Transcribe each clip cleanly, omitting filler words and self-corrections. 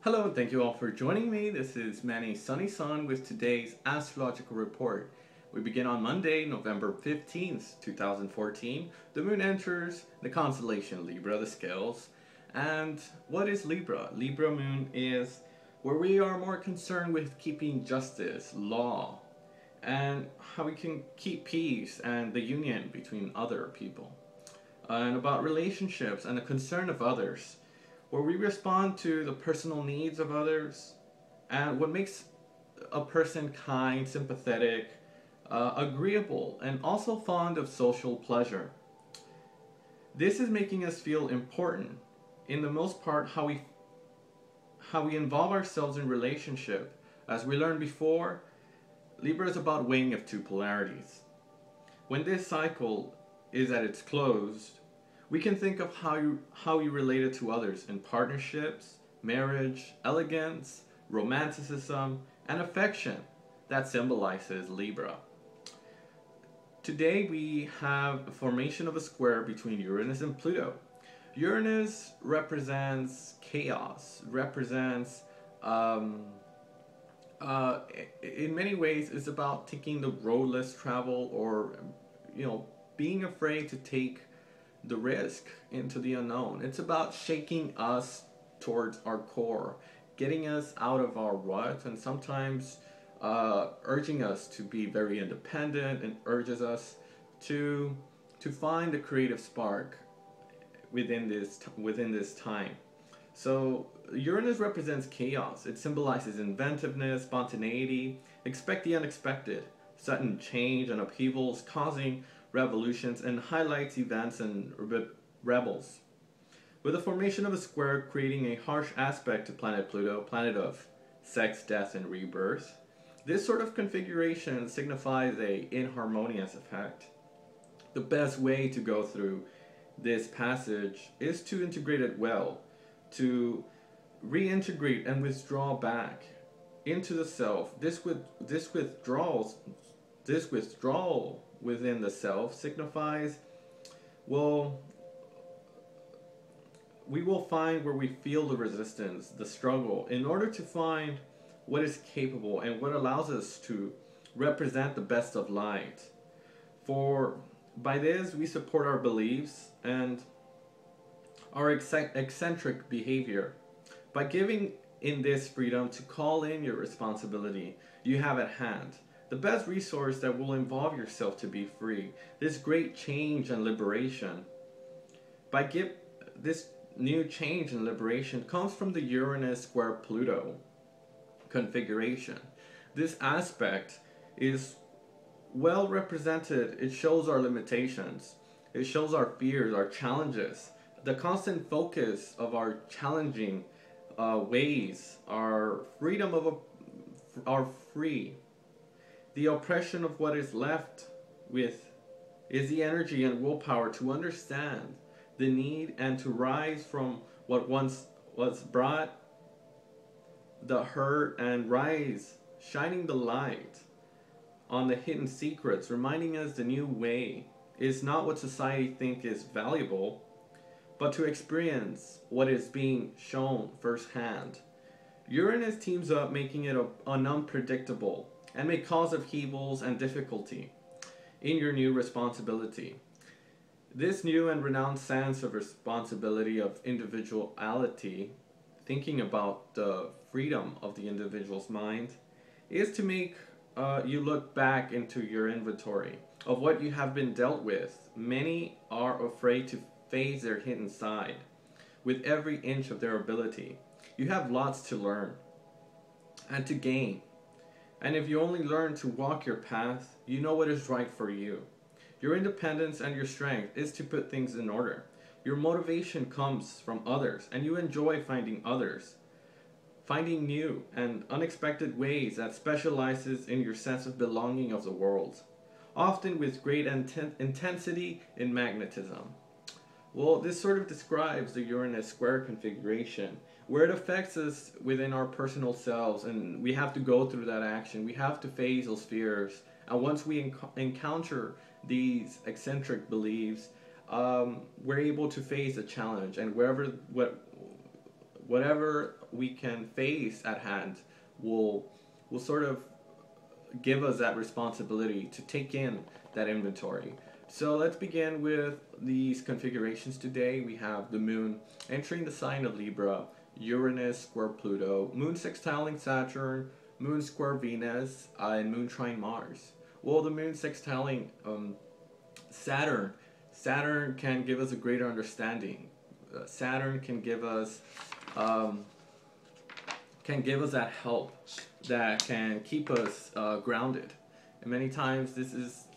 Hello and thank you all for joining me. This is Manny Sunny Sun with today's astrological report. We begin on Monday, November 15th, 2014. The moon enters the constellation Libra, the scales. And what is Libra? Libra moon is where we are more concerned with keeping justice, law, and how we can keep peace and the union between other people. And about relationships and the concern of others, where we respond to the personal needs of others and what makes a person kind, sympathetic, agreeable, and also fond of social pleasure. This is making us feel important. In the most part, how we involve ourselves in relationship. As we learned before, Libra is about weighing of two polarities. When this cycle is at its close, we can think of how you relate it to others in partnerships, marriage, elegance, romanticism, and affection that symbolizes Libra. Today we have a formation of a square between Uranus and Pluto. Uranus represents chaos, represents, in many ways, is about taking the road less traveled, or being afraid to take the risk into the unknown. It's about shaking us towards our core, getting us out of our rut, and sometimes urging us to be very independent, and urges us to find a creative spark within this time. So Uranus represents chaos. It symbolizes inventiveness, spontaneity, expect the unexpected, sudden change and upheavals causing revolutions, and highlights events and rebels. With the formation of a square creating a harsh aspect to planet Pluto, planet of sex, death, and rebirth, this sort of configuration signifies a inharmonious effect. The best way to go through this passage is to integrate it well, to reintegrate and withdraw back into the self. This withdrawal within the self signifies, well, we will find where we feel the resistance, the struggle, in order to find what is capable and what allows us to represent the best of light. For by this we support our beliefs and our eccentric behavior. By giving in this freedom to call in your responsibility you have at hand, the best resource that will involve yourself to be free, this great change and liberation. This new change and liberation comes from the Uranus square Pluto configuration. This aspect is well represented. It shows our limitations. It shows our fears, our challenges, the constant focus of our challenging ways, our freedom of our free. The oppression of what is left with is the energy and willpower to understand the need and to rise from what once was brought, the hurt, and rise, shining the light on the hidden secrets, reminding us the new way is not what society thinks is valuable, but to experience what is being shown firsthand. Uranus teams up, making it an unpredictable and may cause upheavals and difficulty in your new responsibility. This new and renowned sense of responsibility, of individuality, thinking about the freedom of the individual's mind, is to make you look back into your inventory of what you have been dealt with. Many are afraid to face their hidden side with every inch of their ability. You have lots to learn and to gain. And if you only learn to walk your path, you know what is right for you. Your independence and your strength is to put things in order. Your motivation comes from others, and you enjoy finding others. Finding new and unexpected ways that specializes in your sense of belonging of the world, often with great intensity in magnetism. Well, this sort of describes the Uranus square configuration, where it affects us within our personal selves, and we have to go through that action. We have to face those fears, and once we encounter these eccentric beliefs, we're able to face a challenge, and whatever we can face at hand will sort of give us that responsibility to take in that inventory. So let's begin with these configurations today. We have the moon entering the sign of Libra, Uranus square Pluto, moon sextiling Saturn, moon square Venus, and moon trine Mars. Well, the moon sextiling Saturn, Saturn can give us a greater understanding. Saturn can give us that help that can keep us grounded. And many times this is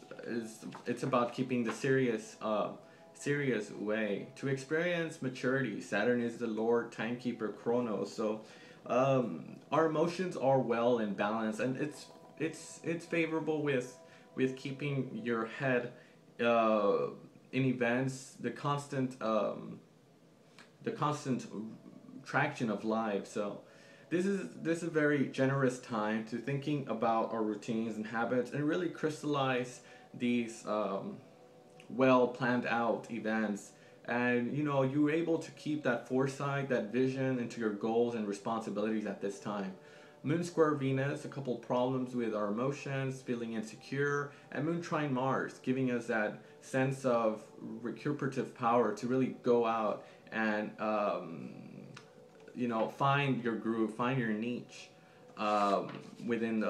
it's about keeping the serious way to experience maturity. Saturn is the Lord timekeeper Chronos, so our emotions are well in balance, and it's favorable with keeping your head in events, the constant traction of life. So this is a very generous time to thinking about our routines and habits and really crystallize these well planned out events. And you're able to keep that foresight, that vision into your goals and responsibilities at this time. Moon square Venus, a couple problems with our emotions, feeling insecure, and Moon trine Mars, giving us that sense of recuperative power to really go out and find your groove, find your niche within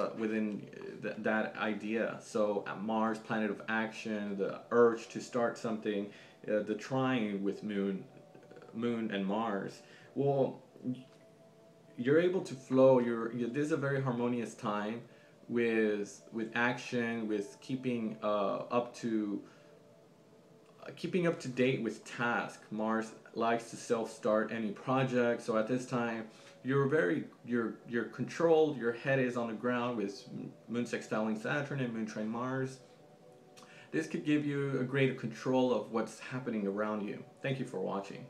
that idea. So Mars, planet of action, the urge to start something, the trine with Moon and Mars. Well, you're able to flow. This is a very harmonious time with action, with keeping up to date with task. Mars likes to self-start any project, so at this time you're controlled. Your head is on the ground with moon sextiling Saturn and moon trine Mars. This could give you a greater control of what's happening around you. Thank you for watching.